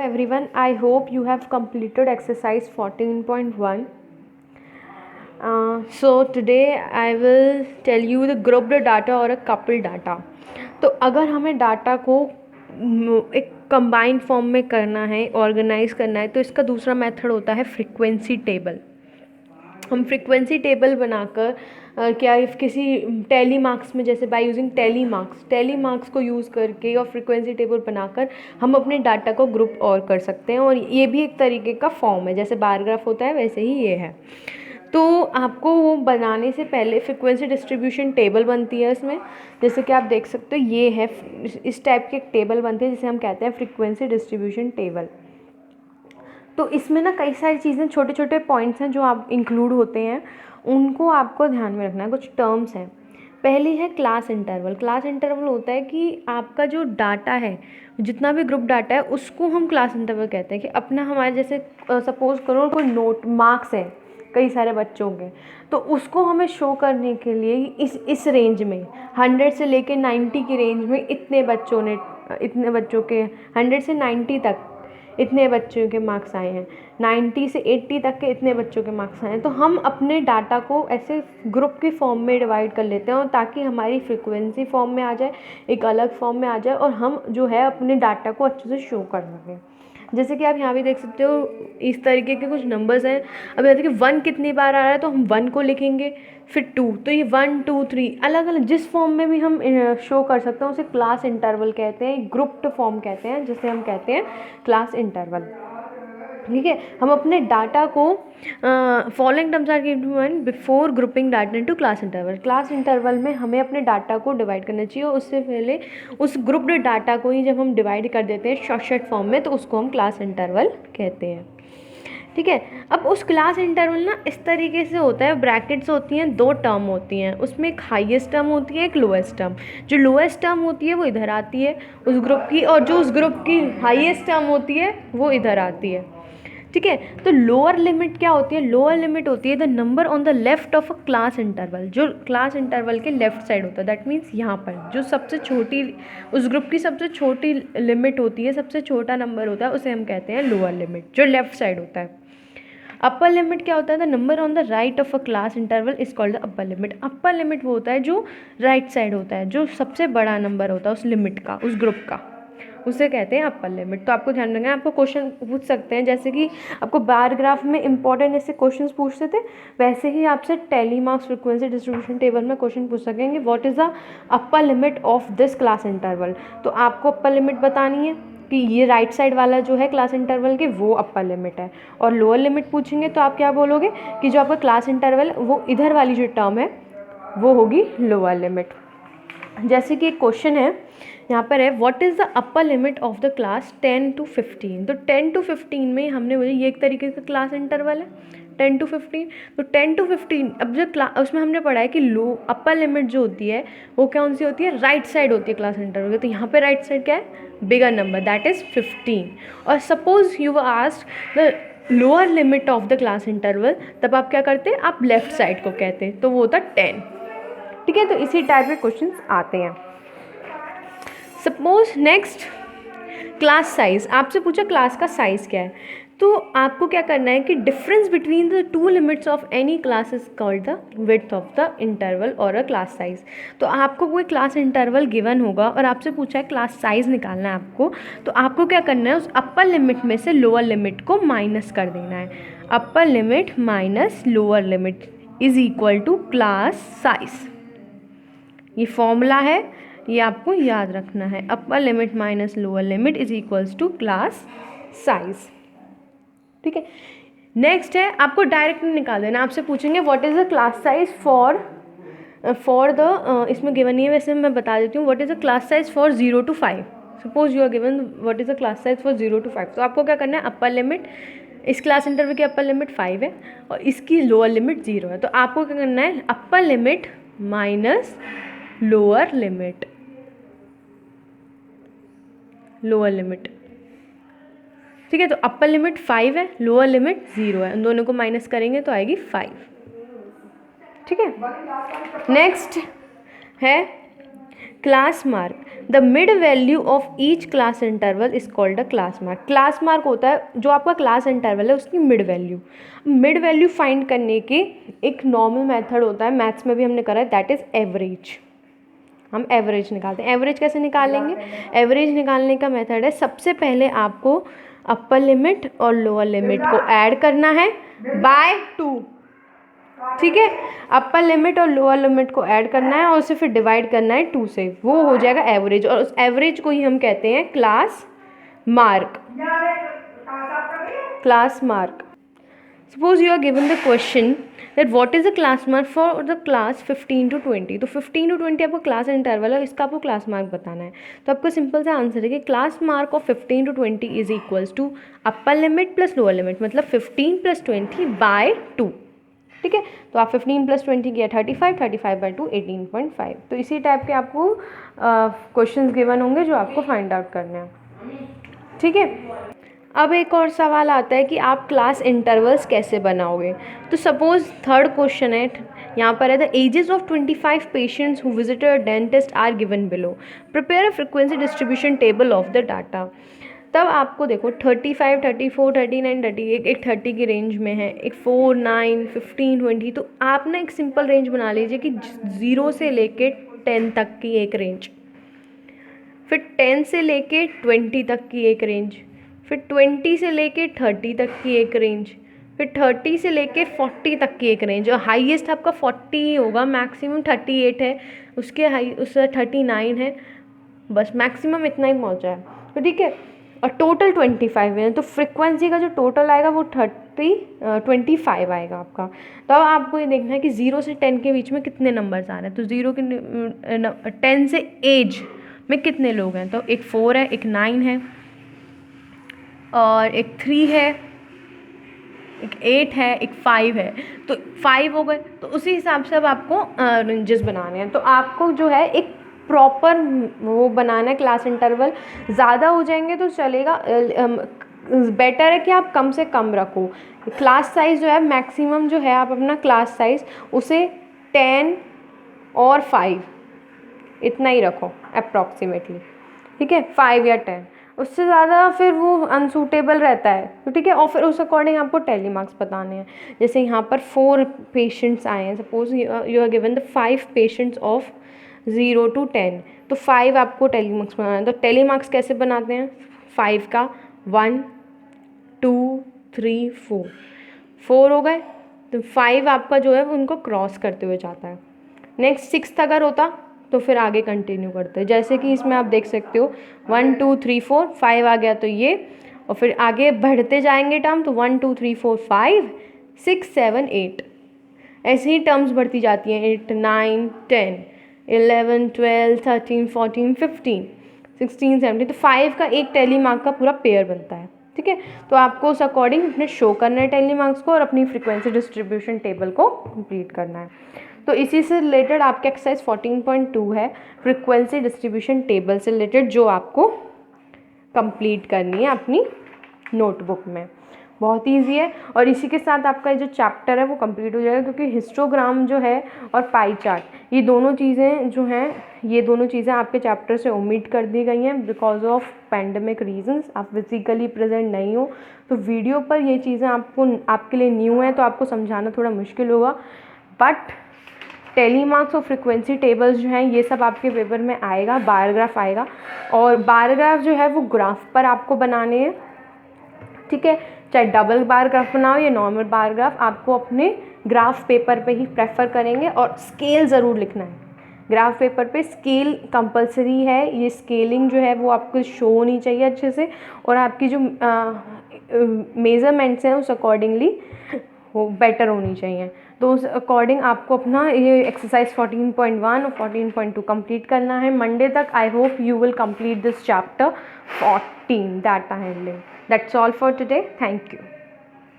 Everyone, I hope you have completed exercise 14.1. So today I will tell you the grouped data or a coupled data. तो अगर हमें data को एक combined form में करना है, ऑर्गेनाइज करना है, तो इसका दूसरा मेथड होता है फ्रीक्वेंसी टेबल. हम फ्रीक्वेंसी टेबल बनाकर क्या किसी टैली मार्क्स में, जैसे बाय यूजिंग टैली मार्क्स को यूज़ करके और फ्रीक्वेंसी टेबल बनाकर हम अपने डाटा को ग्रुप और कर सकते हैं. और ये भी एक तरीके का फॉर्म है, जैसे बार ग्राफ होता है वैसे ही ये है. तो आपको वो बनाने से पहले फ्रीक्वेंसी डिस्ट्रीब्यूशन टेबल बनती है इसमें. जैसे कि आप देख सकते हो, ये है, इस टाइप की एक टेबल बनती है जिसे हम कहते हैं फ्रीक्वेंसी डिस्ट्रीब्यूशन टेबल. तो इसमें ना कई सारी चीज़ें, छोटे छोटे पॉइंट्स हैं जो आप इंक्लूड होते हैं, उनको आपको ध्यान में रखना है. कुछ टर्म्स हैं. पहली है क्लास इंटरवल. क्लास इंटरवल होता है कि आपका जो डाटा है, जितना भी ग्रुप डाटा है, उसको हम क्लास इंटरवल कहते हैं. कि अपना हमारे जैसे सपोज करो कोई नोट मार्क्स है कई सारे बच्चों के, तो उसको हमें शो करने के लिए इस रेंज में 100 से लेके 90 की रेंज में इतने बच्चों के 100 से 90 तक इतने बच्चों के मार्क्स आए हैं, 90 से 80 तक के इतने बच्चों के मार्क्स आए हैं. तो हम अपने डाटा को ऐसे ग्रुप के फॉर्म में डिवाइड कर लेते हैं, और ताकि हमारी फ्रीक्वेंसी फॉर्म में आ जाए, एक अलग फॉर्म में आ जाए, और हम जो है अपने डाटा को अच्छे से शो कर सकें. जैसे कि आप यहाँ भी देख सकते हो, इस तरीके के कुछ नंबर्स हैं. अब जैसे कि 1 कितनी बार आ रहा है, तो हम 1 को लिखेंगे, फिर 2, तो ये 1 2 3 अलग अलग जिस फॉर्म में भी हम शो कर सकते हैं उसे क्लास इंटरवल कहते हैं, ग्रुप्ड फॉर्म कहते हैं, जिसे हम कहते हैं क्लास इंटरवल. ठीक है. हम अपने डाटा को following terms are given before grouping data into class interval. Class interval में हमें अपने डाटा को डिवाइड करना चाहिए. उससे पहले उस ग्रुप्ड डाटा को ही जब हम डिवाइड कर देते हैं शॉर्ट फॉर्म में, तो उसको हम क्लास इंटरवल कहते हैं. ठीक है. अब उस क्लास इंटरवल ना इस तरीके से होता है, ब्रैकेट्स होती हैं, 2 टर्म होती हैं, उसमें एक हाईएस्ट टर्म होती है, एक लोएस्ट टर्म. जो लोएस्ट टर्म होती है वो इधर आती है उस ग्रुप की, और जो उस ग्रुप की हाईएस्ट टर्म होती है वो इधर आती है. ठीक है. तो लोअर लिमिट क्या होती है? लोअर लिमिट होती है the number on the left of a class interval. जो क्लास इंटरवल के लेफ्ट साइड होता है, दैट मीन्स यहाँ पर जो सबसे छोटी, उस ग्रुप की सबसे छोटी लिमिट होती है, सबसे छोटा नंबर होता है, उसे हम कहते हैं लोअर लिमिट, जो लेफ्ट साइड होता है. अपर लिमिट क्या होता है? The number on the right of a class interval is called the upper limit. Upper limit वो होता है जो राइट साइड होता है, जो सबसे बड़ा नंबर होता है उस लिमिट का, उस ग्रुप का, उसे कहते हैं अपर लिमिट. तो आपको ध्यान रखना है. आपको क्वेश्चन पूछ सकते हैं, जैसे कि आपको बार ग्राफ में इंपॉर्टेंट ऐसे क्वेश्चंस पूछते थे, वैसे ही आपसे tally marks frequency distribution table में क्वेश्चन पूछ सकेंगे, what is the upper limit of this class interval. तो आपको अपर लिमिट बतानी है कि ये राइट साइड वाला जो है क्लास इंटरवल के, वो अपर लिमिट है. और लोअर लिमिट पूछेंगे तो आप क्या बोलोगे कि जो आपका क्लास इंटरवल, वो इधर वाली जो टर्म है वो होगी लोअर लिमिट. जैसे कि एक क्वेश्चन है यहाँ पर है, what is the upper limit of the class 10 to 15. तो 10 to 15 में हमने बोला ये एक तरीके का क्लास इंटरवल है, 10 to 15. तो 10 to 15, अब जो उसमें हमने पढ़ा है कि अपर लिमिट जो होती है वो कौन सी होती है? राइट साइड होती है क्लास इंटरवल के. तो यहाँ पे राइट साइड क्या है? Bigger number, that is 15. और suppose you were asked the lower limit of the class interval, तब आप क्या करते हैं? आप लेफ्ट साइड को कहते हैं, तो वो होता 10. ठीक है. तो इसी टाइप के क्वेश्चन आते हैं. Suppose next, class size. आपसे पूछा क्लास का साइज़ क्या है, तो आपको क्या करना है कि difference between the 2 limits of any class is called the width of the interval और अ क्लास साइज. तो आपको कोई क्लास इंटरवल गिवन होगा और आपसे पूछा है क्लास साइज़ निकालना है आपको, तो आपको क्या करना है? उस अपर लिमिट में से लोअर लिमिट को माइनस कर देना है. Upper limit minus lower limit is equal to class size. ये फॉर्मूला है, ये आपको याद रखना है. Upper limit minus lower limit is equals to class size. ठीक है. नेक्स्ट है, आपको डायरेक्ट निकाल देना. आपसे पूछेंगे what is the class size for the, इसमें गिवन नहीं है, वैसे मैं बता देती हूँ. What is the class size for 0 to 5. Suppose you are given what is the class size for 0 to 5. तो आपको क्या करना है? अपर लिमिट, इस क्लास इंटरवल की अपर लिमिट 5 है और इसकी लोअर लिमिट 0 है. तो आपको क्या करना है? Upper limit minus lower limit, lower limit. ठीक है. तो अपर लिमिट 5 है, लोअर लिमिट 0 है, उन दोनों को माइनस करेंगे तो आएगी 5. ठीक है. नेक्स्ट है class mark. The mid value of each class interval is called a class mark. Class mark होता है जो आपका क्लास इंटरवल है उसकी mid value. Mid value find करने के एक नॉर्मल मेथड होता है, मैथ्स में भी हमने करा है, दैट इज़ एवरेज। हम एवरेज निकालते हैं। एवरेज कैसे निकालेंगे? एवरेज निकालने का मेथड है, सबसे पहले आपको अपर लिमिट और लोअर लिमिट को ऐड करना है बाय 2, ठीक है। अपर लिमिट और लोअर लिमिट को ऐड करना है और उसे फिर डिवाइड करना है 2 से, वो हो जाएगा एवरेज, और उस एवरेज को ही हम कहते हैं class mark. Class mark. Suppose you are given the question that what is the class mark for the class 15 to 20। तो 15 to 20 आपका क्लास इंटरवल है, इसका आपको क्लास मार्क बताना है। तो आपको सिंपल सा आंसर है कि class mark of 15 to 20 is equals to upper limit plus lower limit, मतलब 15 प्लस 20 बाय 2, ठीक है। तो आप 15 प्लस 20 किया 35, 35 बाई 2 18.5। तो इसी टाइप के आपको क्वेश्चंस गिवन होंगे जो आपको फाइंड आउट करने हैं, ठीक है। अब एक और सवाल आता है कि आप क्लास इंटरवल्स कैसे बनाओगे। तो सपोज थर्ड क्वेश्चन है, यहाँ पर है the ages of 25 patients who visited a dentist are given below, prepare a frequency distribution table of the data. तब आपको देखो 35, 34, 39, 38, एक 30 की रेंज में है, एक 4, 9, 15, 20। तो आप ना एक सिंपल रेंज बना लीजिए कि 0 से लेके 10 तक की एक रेंज, फिर 10 से लेके 20 तक की एक रेंज, फिर 20 से लेके 30 तक की एक रेंज, फिर 30 से लेके 40 तक की एक रेंज, और हाईएस्ट आपका 40 ही होगा, मैक्सिमम 38 है, उससे 39 है, बस मैक्सिमम इतना ही पहुंचा है, तो ठीक है। और टोटल 25 है, तो फ्रिक्वेंसी का जो टोटल आएगा वो 25 आएगा आपका। तो अब आपको ये देखना है कि 0 से 10 के बीच में कितने नंबर्स आ रहे हैं। तो 10 से एज में कितने लोग हैं, तो एक 4 है, एक 9 है, और एक 3 है, एक 8 है, एक 5 है। तो 5 हो गए। तो उसी हिसाब से अब आपको रेंजेस बनाने हैं। तो आपको जो है एक प्रॉपर वो बनाना है क्लास इंटरवल। ज़्यादा हो जाएंगे तो चलेगा, बेटर है कि आप कम से कम रखो। क्लास साइज़ जो है मैक्सिमम जो है, आप अपना क्लास साइज़ उसे 10 और 5 इतना ही रखो अप्रॉक्सीमेटली, ठीक है, 5 या 10। उससे ज़्यादा फिर वो अनसूटेबल रहता है, तो ठीक है। और फिर उस अकॉर्डिंग आपको टेली मार्क्स बताने हैं। जैसे यहाँ पर 4 पेशेंट्स आए हैं, suppose you are given the 5 patients of 0 to 10, तो 5 आपको टेली मार्क्स बनाना है। तो टेली मार्क्स कैसे बनाते हैं? 5 का 1 2 3 4 हो गए। तो 5 आपका जो है वो उनको क्रॉस करते हुए जाता है। नेक्स्ट 6 अगर होता तो फिर आगे कंटिन्यू करते हैं, जैसे कि इसमें आप देख सकते हो 1 2 3 4 5 आ गया तो ये, और फिर आगे बढ़ते जाएंगे टर्म, तो 1 2 3 4 5 6 7 8, ऐसे ही टर्म्स बढ़ती जाती हैं, 8 9 10 11 12 13 14 15 16 17। तो 5 का एक टेली मार्क का पूरा पेयर बनता है, ठीक है। तो आपको उस अकॉर्डिंग अपने शो करना है टेली मार्क्स को, और अपनी फ्रीक्वेंसी डिस्ट्रीब्यूशन टेबल को कंप्लीट करना है। तो इसी से रिलेटेड आपका एक्सरसाइज 14.2 है, फ्रीक्वेंसी डिस्ट्रीब्यूशन टेबल से रिलेटेड, जो आपको कंप्लीट करनी है अपनी नोटबुक में। बहुत ईजी है, और इसी के साथ आपका जो चैप्टर है वो कंप्लीट हो जाएगा, क्योंकि हिस्टोग्राम जो है और पाई चार्ट, ये दोनों चीज़ें जो हैं, ये दोनों चीज़ें आपके चैप्टर से ओमिट कर दी गई हैं बिकॉज ऑफ पैंडमिक रीजंस। आप फिजिकली प्रेजेंट नहीं हो, तो वीडियो पर ये चीज़ें आपके लिए न्यू हैं, तो आपको समझाना थोड़ा मुश्किल होगा। बट टेली मार्क्स और फ्रीक्वेंसी टेबल्स जो हैं, ये सब आपके पेपर में आएगा। बार ग्राफ आएगा, और बार ग्राफ जो है वो ग्राफ पर आपको बनाने हैं, ठीक है। चाहे डबल बार ग्राफ बनाओ या नॉर्मल बार ग्राफ, आपको अपने ग्राफ पेपर पे ही प्रेफर करेंगे, और स्केल ज़रूर लिखना है। ग्राफ पेपर पे स्केल कंपलसरी है, ये स्केलिंग जो है वो आपको शो होनी चाहिए अच्छे से, और आपकी जो मेज़रमेंट्स हैं उस अकॉर्डिंगली वो बेटर होनी चाहिए। तो उस अकॉर्डिंग आपको अपना ये एक्सरसाइज 14.1 और 14.2 कंप्लीट करना है मंडे तक। I hope you will complete this chapter 14, data handling. That's all for today, thank you.